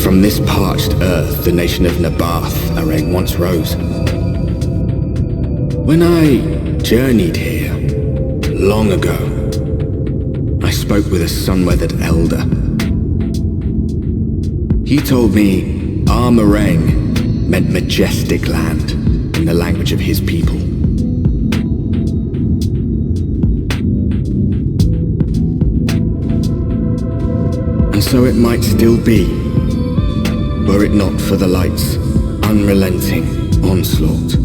From this parched earth, the nation of Nabath, Areng, once rose. When I journeyed here, long ago, I spoke with a sun-weathered elder. He told me Areng meant majestic land in the language of his people. And so it might still be, were it not for the light's unrelenting onslaught.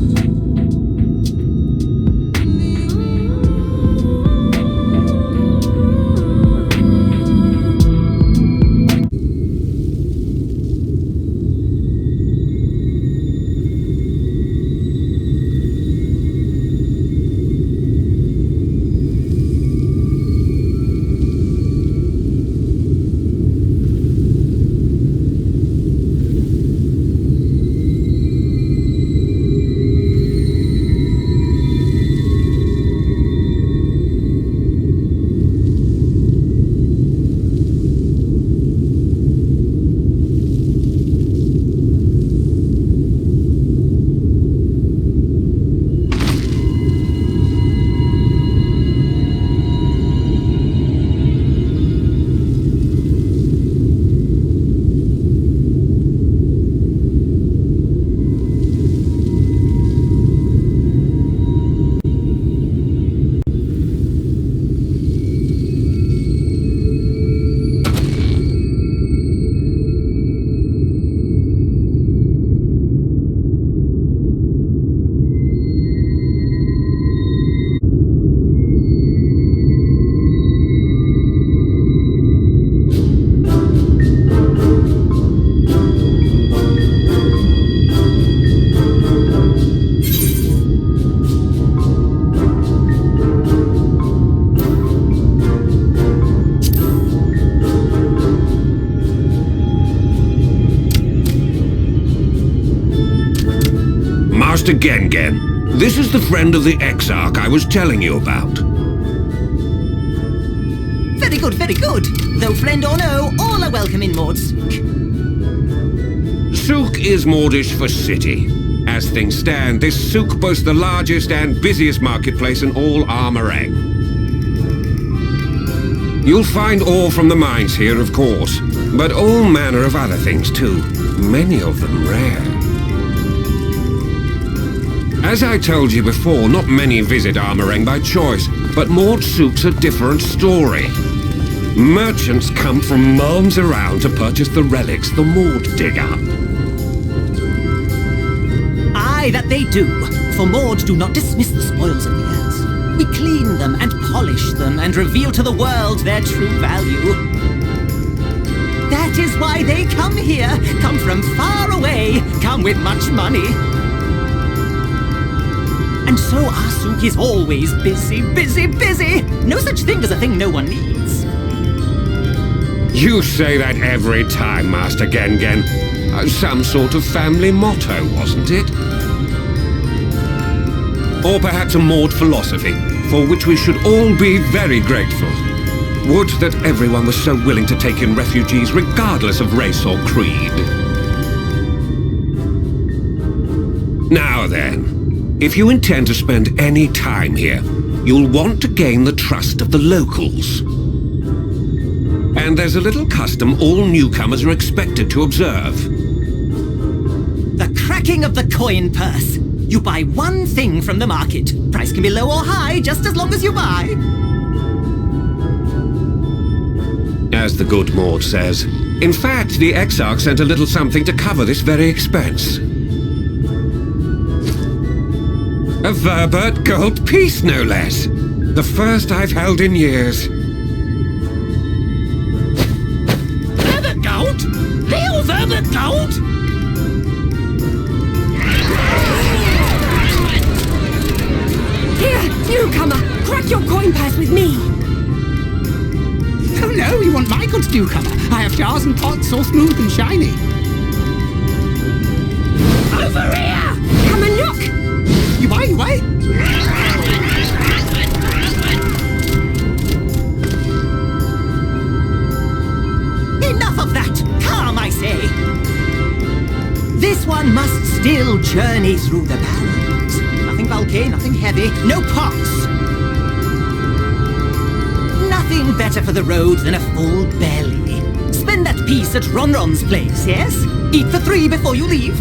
Master Gen, this is the friend of the Exarch I was telling you about. Very good, very good. Though friend or no, all are welcome in Maudsook. Sook is Mordish for city. As things stand, this souk boasts the largest and busiest marketplace in all Armorang. You'll find ore from the mines here, of course, but all manner of other things too, many of them rare. As I told you before, not many visit Armorang by choice, but Maudsook's a different story. Merchants come from miles around to purchase the relics the Maud dig up. Aye, that they do, for Maud do not dismiss the spoils of the earth. We clean them and polish them and reveal to the world their true value. That is why they come here, come from far away, come with much money. And so our souk is always busy, busy, busy. No such thing as a thing no one needs. You say that every time, Master Gen. Some sort of family motto, wasn't it? Or perhaps a Maud philosophy, for which we should all be very grateful. Would that everyone was so willing to take in refugees regardless of race or creed. Now then. If you intend to spend any time here, you'll want to gain the trust of the locals. And there's a little custom all newcomers are expected to observe. The cracking of the coin purse. You buy one thing from the market. Price can be low or high, just as long as you buy. As the good Maud says. In fact, the Exarch sent a little something to cover this very expense. A Verbert gold piece, no less. The first I've held in years. Verbert gold? Real Verbert gold? Here, newcomer, crack your coin purse with me. Oh no, you want my goods, newcomer. I have jars and pots all smooth and shiny. Over here! Come and look! You wait. still journey through the barrels. Nothing bulky, nothing heavy, no pots. Nothing better for the road than a full belly. Spend that piece at Ronron's place, yes? Eat the 3 before you leave.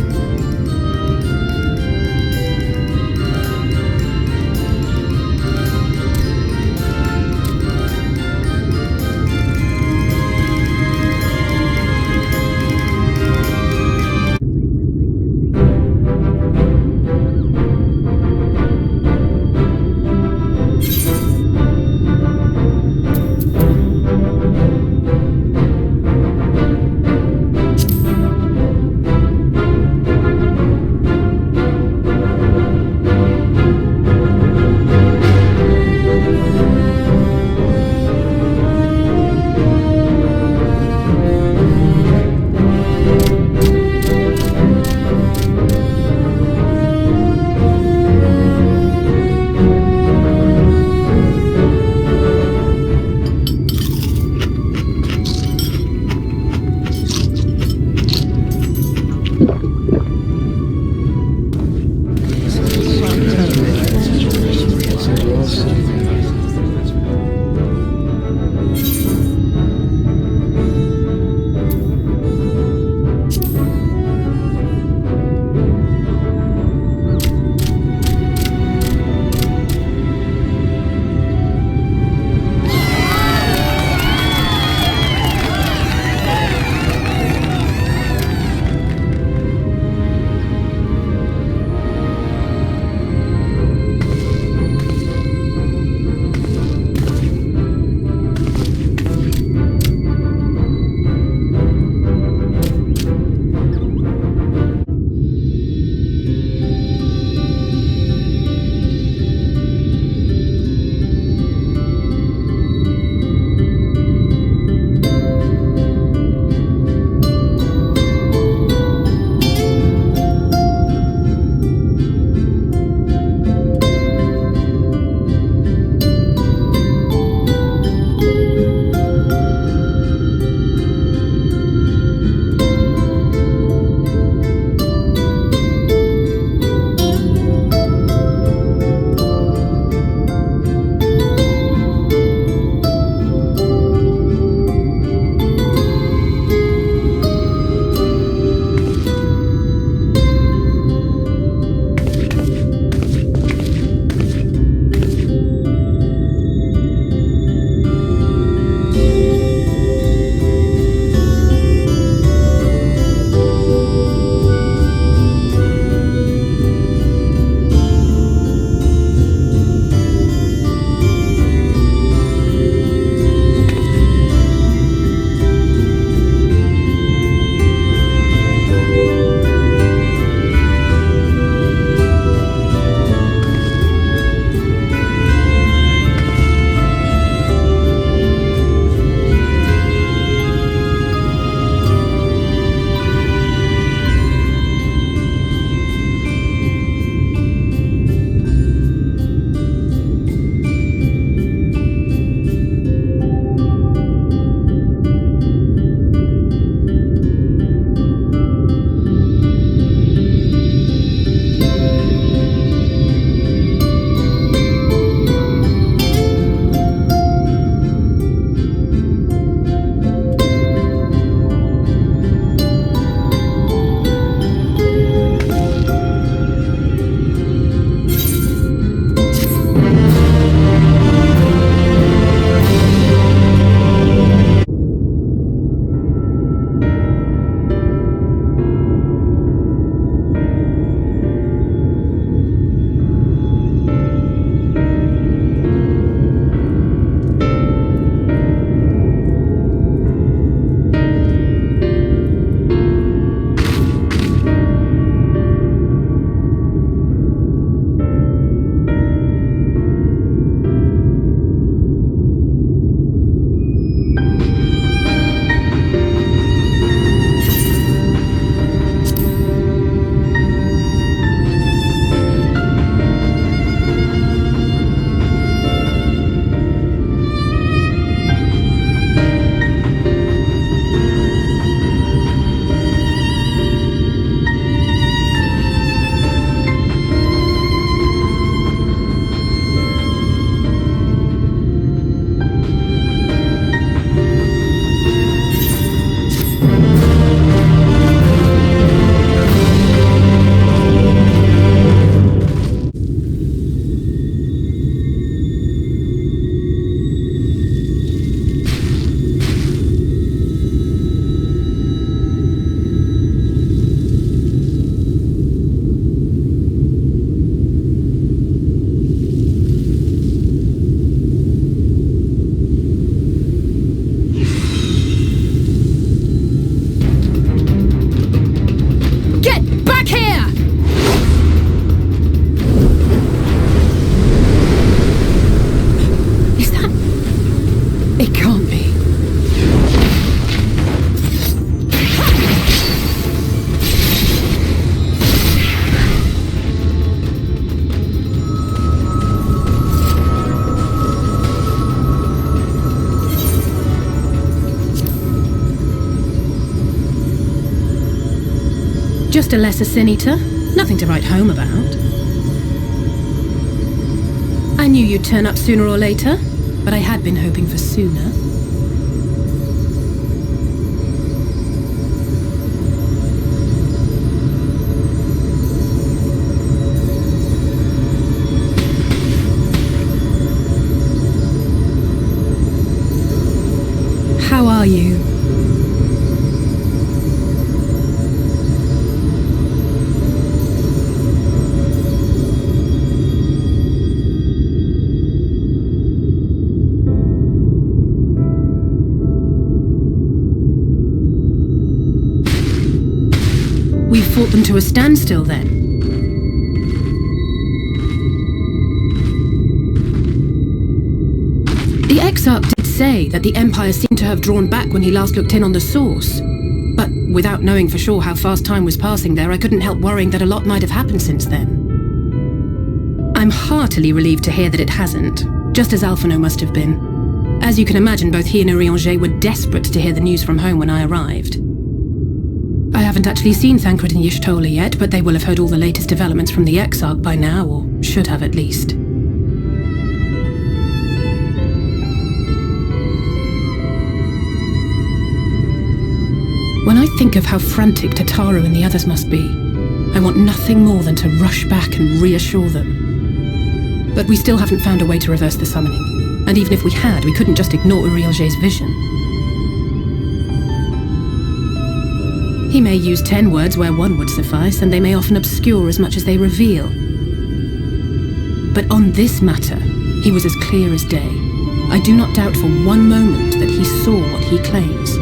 Just a lesser sin eater. Nothing to write home about. I knew you'd turn up sooner or later, but I had been hoping for sooner. How are you? We fought them to a standstill then. The Exarch did say that the Empire seemed to have drawn back when he last looked in on the source. But without knowing for sure how fast time was passing there, I couldn't help worrying that a lot might have happened since then. I'm heartily relieved to hear that it hasn't, just as Alphino must have been. As you can imagine, both he and Urianger were desperate to hear the news from home when I arrived. I haven't actually seen Thancred and Y'shtola yet, but they will have heard all the latest developments from the Exarch by now, or should have at least. When I think of how frantic Tataru and the others must be, I want nothing more than to rush back and reassure them. But we still haven't found a way to reverse the summoning, and even if we had, we couldn't just ignore Urianger's vision. He may use 10 words where one would suffice, and they may often obscure as much as they reveal. But on this matter, he was as clear as day. I do not doubt for one moment that he saw what he claims.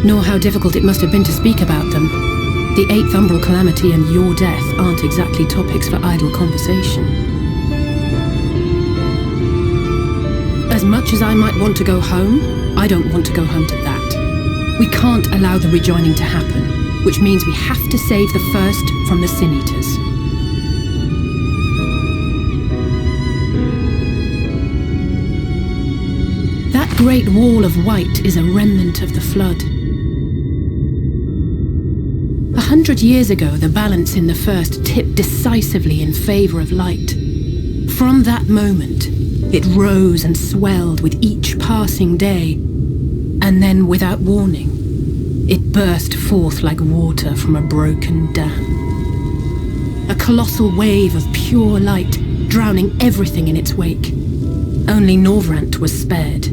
Nor how difficult it must have been to speak about them. The 8th Umbral Calamity and your death aren't exactly topics for idle conversation. As much as I might want to go home, I don't want to go home to that. We can't allow the rejoining to happen, which means we have to save the first from the Sin Eaters. That great wall of white is a remnant of the Flood. 100 years ago, the balance in the first tipped decisively in favor of light. From that moment, it rose and swelled with each passing day, and then, without warning, it burst forth like water from a broken dam. A colossal wave of pure light, drowning everything in its wake. Only Norvrant was spared.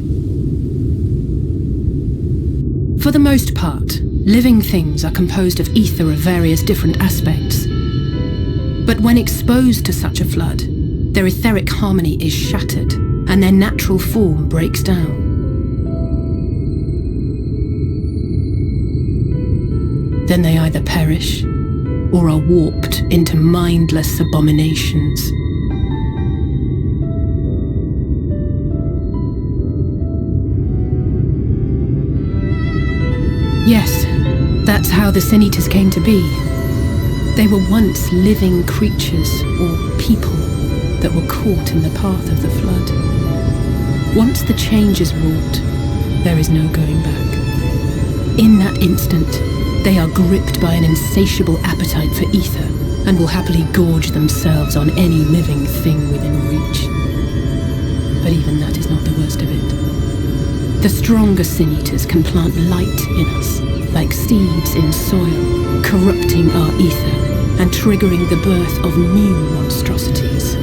For the most part, living things are composed of ether of various different aspects. But when exposed to such a flood, their etheric harmony is shattered, and their natural form breaks down. Then they either perish, or are warped into mindless abominations. Yes, that's how the Sin Eaters came to be. They were once living creatures, or people, that were caught in the path of the Flood. Once the change is wrought, there is no going back. In that instant, they are gripped by an insatiable appetite for ether, and will happily gorge themselves on any living thing within reach. But even that is not the worst of it. The stronger Sin Eaters can plant light in us, like seeds in soil, corrupting our ether, and triggering the birth of new monstrosities.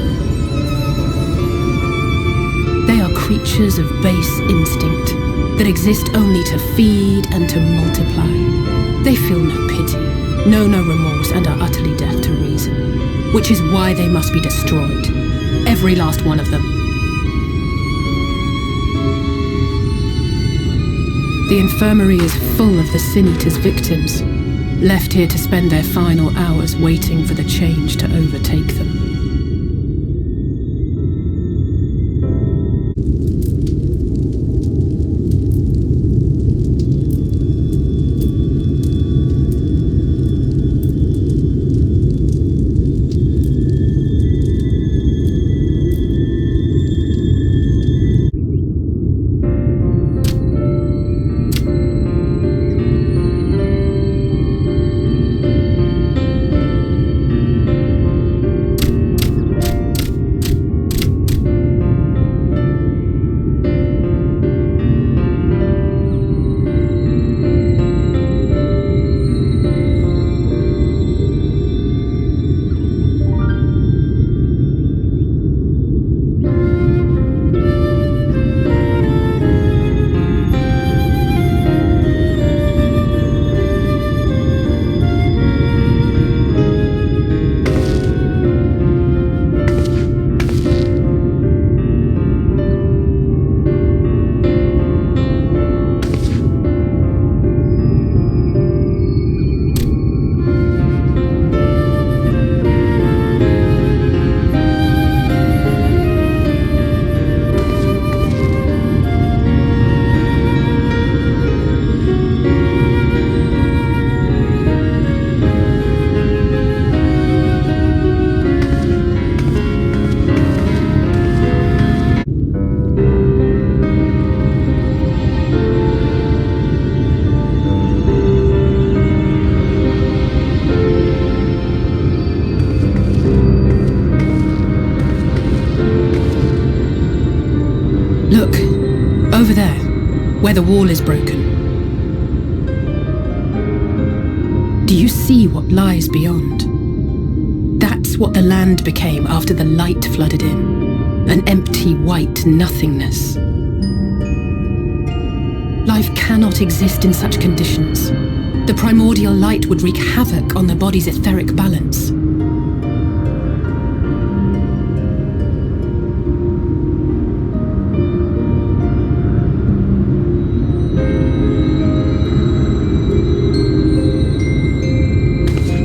They are creatures of base instinct, that exist only to feed and to multiply. They feel no pity, know no remorse, and are utterly deaf to reason. Which is why they must be destroyed. Every last one of them. The infirmary is full of the Sin Eaters' victims, left here to spend their final hours waiting for the change to overtake them. Look, over there, where the wall is broken. Do you see what lies beyond? That's what the land became after the light flooded in. An empty white nothingness. Life cannot exist in such conditions. The primordial light would wreak havoc on the body's etheric balance.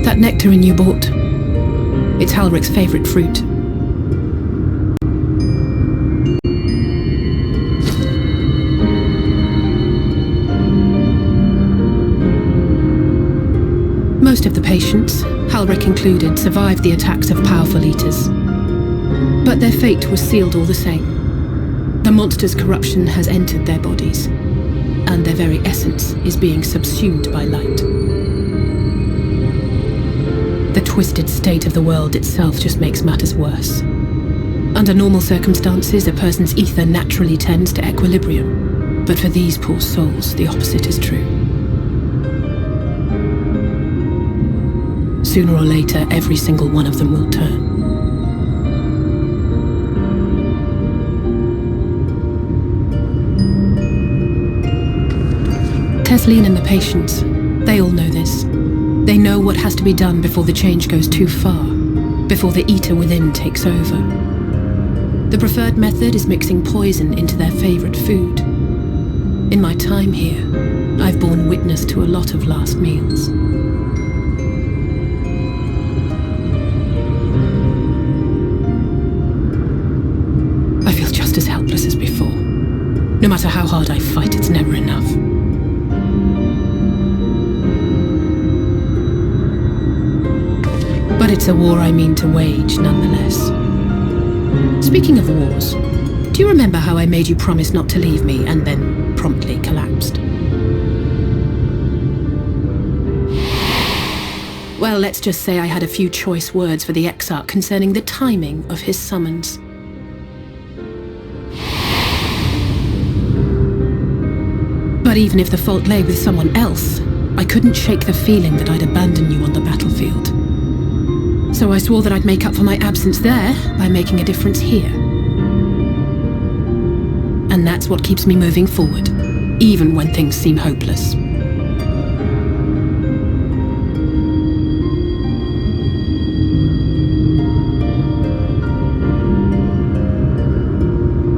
That nectarine you bought, it's Halrick's favorite fruit. Most of the patients, Halrick included, survived the attacks of powerful eaters. But their fate was sealed all the same. The monster's corruption has entered their bodies, and their very essence is being subsumed by light. The twisted state of the world itself just makes matters worse. Under normal circumstances, a person's ether naturally tends to equilibrium. But for these poor souls, the opposite is true. Sooner or later, every single one of them will turn. Tesleen and the patients, they all know this. They know what has to be done before the change goes too far, before the eater within takes over. The preferred method is mixing poison into their favorite food. In my time here, I've borne witness to a lot of last meals. I feel just as helpless as before. No matter how hard I fight, it's never enough. But it's a war I mean to wage, nonetheless. Speaking of wars, do you remember how I made you promise not to leave me and then promptly collapsed? Well, let's just say I had a few choice words for the Exarch concerning the timing of his summons. But even if the fault lay with someone else, I couldn't shake the feeling that I'd abandon you on the battlefield. So I swore that I'd make up for my absence there by making a difference here. And that's what keeps me moving forward, even when things seem hopeless.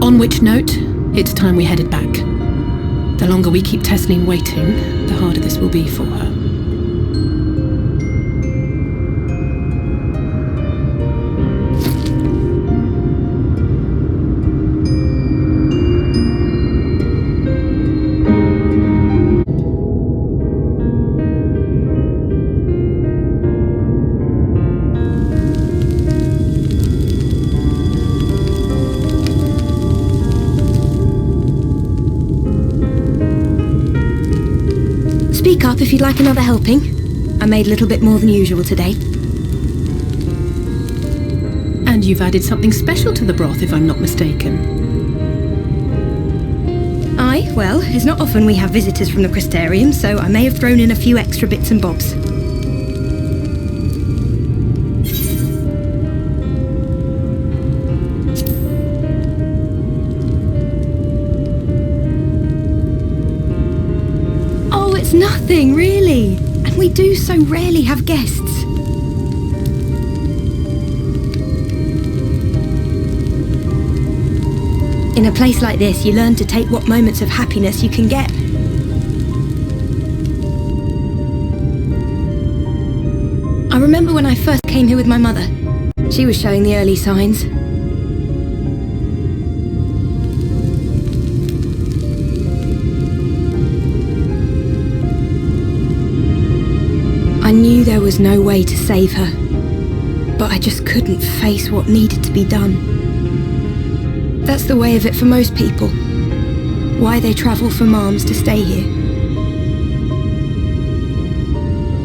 On which note, it's time we headed back. The longer we keep Tesleen waiting, the harder this will be for her. Speak up if you'd like another helping. I made a little bit more than usual today. And you've added something special to the broth, if I'm not mistaken. Aye, well, it's not often we have visitors from the Crystarium, so I may have thrown in a few extra bits and bobs. It's nothing, really. And we do so rarely have guests. In a place like this, you learn to take what moments of happiness you can get. I remember when I first came here with my mother. She was showing the early signs. I knew there was no way to save her, but I just couldn't face what needed to be done. That's the way of it for most people. Why they travel from arms to stay here.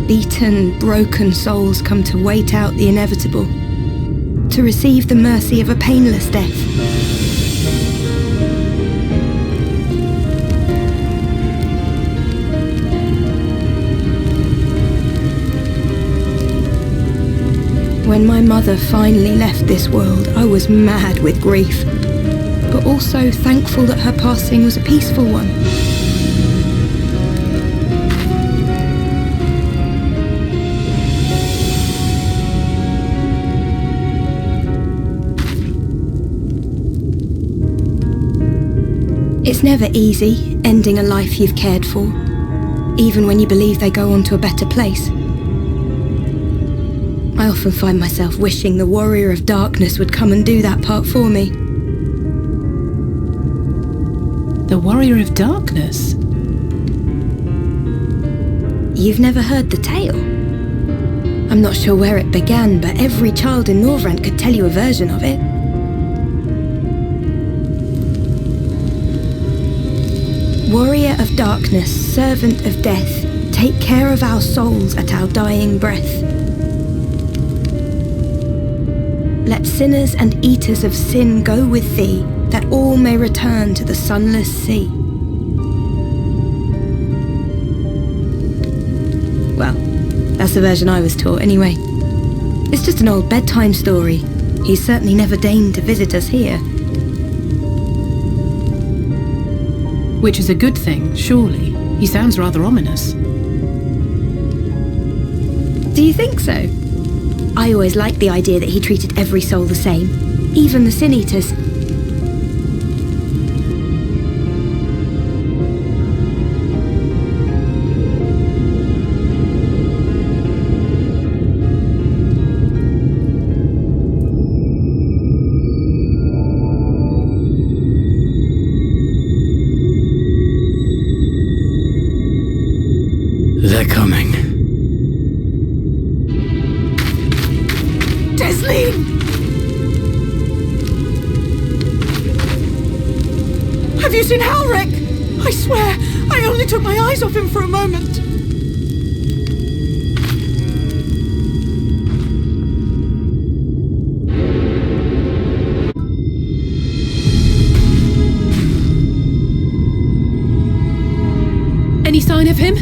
Beaten, broken souls come to wait out the inevitable, to receive the mercy of a painless death. mother finally left this world, I was mad with grief, but also thankful that her passing was a peaceful one. It's never easy, ending a life you've cared for, even when you believe they go on to a better place. I often find myself wishing the Warrior of Darkness would come and do that part for me. The Warrior of Darkness? You've never heard the tale? I'm not sure where it began, but every child in Norvrent could tell you a version of it. Warrior of Darkness, servant of death, take care of our souls at our dying breath. Let sinners and eaters of sin go with thee, that all may return to the sunless sea. Well, that's the version I was taught anyway. It's just an old bedtime story. He's certainly never deigned to visit us here. Which is a good thing, surely. He sounds rather ominous. Do you think so? I always liked the idea that he treated every soul the same, even the Sin Eaters. They're coming. Have you seen Halric? I swear, I only took my eyes off him for a moment. Any sign of him?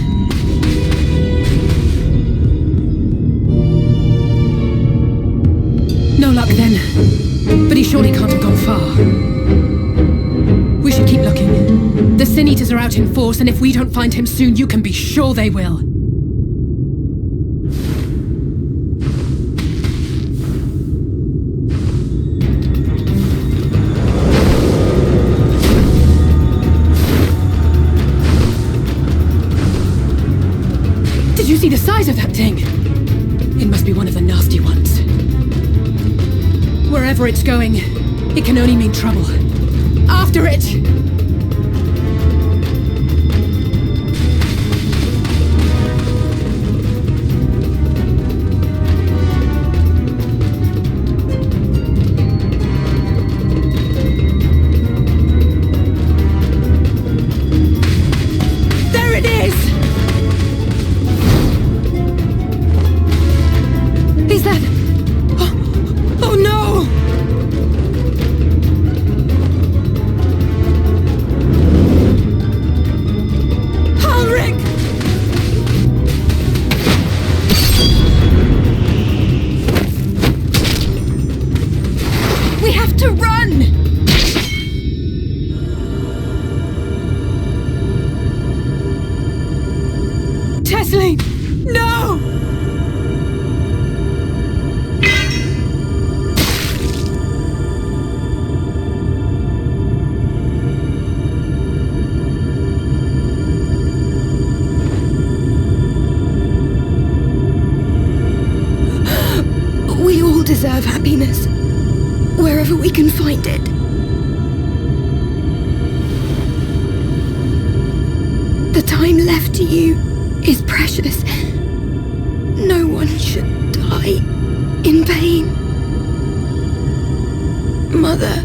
No luck then. But he surely can't have gone far. We should keep looking. The Sin Eaters are out in force, and if we don't find him soon, you can be sure they will. Did you see the size of that thing? It must be one of the nasty ones. Wherever it's going, it can only mean trouble. After it! There it is! Is that... Oh no! To run! Tesleen! No! We all deserve happiness. Wherever we can find it. The time left to you is precious. No one should die in pain. Mother,